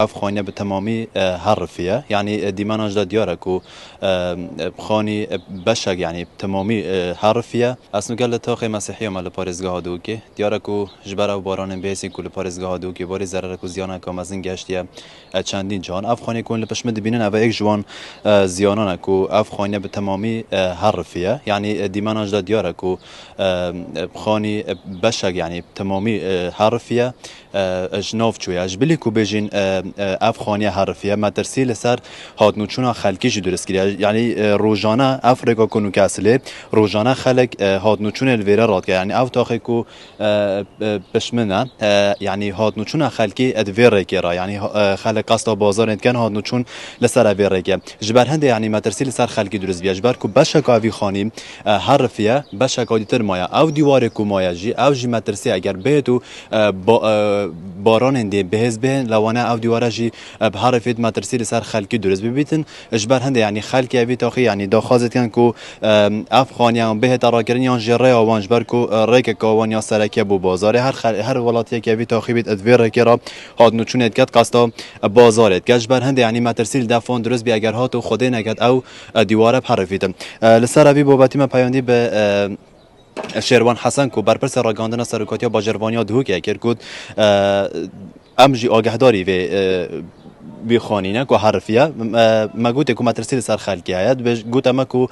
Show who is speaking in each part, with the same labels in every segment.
Speaker 1: افخانیه به تمامی حرفیه یعنی دیماناج دا دیاره کو خانی بشک یعنی تمامی حرفیه اصلا گل تاخی مسیحی و مال پارزگاه دو که دیاره کو جبر و باران بیسی کل پارزگاه دو که باری ضرر کو زیانه کام از این گشتیه چندین جان افخانی کن لپشمد بینن اوه یک جوان زیانانه کو افخانیه به تمامی حرفیه یعنی دیماناج دا دیاره کو خانی بشک یعنی تمامی حرفیه اجناف چوی اجبلی کو بجین افخانیه حرفیه مدرسی لسر هاتنوچونا خلکی جی درست کریه یعنی روزانه افریقا کنو کاسله روزانه خلق هاتنوچون الویره راد که یعنی اف تاخی کو بشمنه یعنی هاتنوچونا خلکی ادویره کرا یعنی خلق قصد بازار کن هاتنوچون لسر ادویره که جبر هنده یعنی مدرسی لسر خلکی درست بیه جبر کو بشک اوی خانی حرفیه بشک دیتر مایا او دیوار کو مایا جی او جی مدرسی اگر بیتو باران هندی بهز به لوانه او دیواره جی به حرفیت مدرسی لسر خلکی درست ببیتن اجبر هنده یعنی خلکی اوی تاخی یعنی دا خازت کن کو افغانیان به تراکرین یان جره آوان جبر کو ریک کاوان یا سرکی بو بازار هر ولاتی که اوی تاخی بیت ادویر کرا هاد نوچون ادکت قصدا بازارت که اجبر هنده یعنی مدرسی دفعان درست بی اگر هاتو خودی نگد او دیواره حرفیت لسر اوی بابتی ما پیاندی به شیروان حسن کو برپرس راگاندن سرکاتیا باجروانیا دهو که کرد امجی آگهداری و بخوانینه کو حرفیه ما گوته کو مدرسه سر خلکی هست گوت اما کو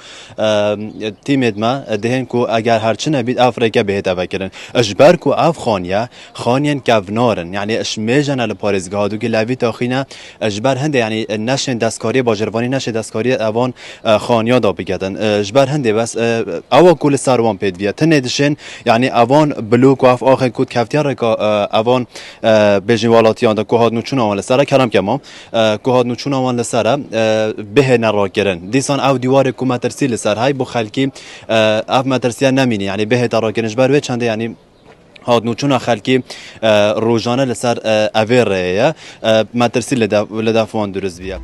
Speaker 1: تیمت ما دهن کو اگر هرچی نبید افریقا بهت افکرن اجبر کو افغانیه خانین کونارن یعنی اش میجن ال پارزگاه دو که لوی تاخینه اجبر هنده یعنی نشن دستکاری باجروانی نشه دستکاری اوان خانیا دا بگدن اجبر هنده بس اوا کل سروان پدویه تندشن یعنی اوان بلوک و اف آخر کود کفتیار که اوان بجوالاتیان دا کو هاد نوچون اول سر کرم کمام که هاد نوچون آوان لسره به نرا کرن دیسان او دیوار کو مدرسی لسر های بو خلکی اف مدرسی نمینی یعنی به ترا کرنش بر چنده یعنی هاد نوچون خلکی روزانه لسر اویره مدرسی لدفوان درست بیه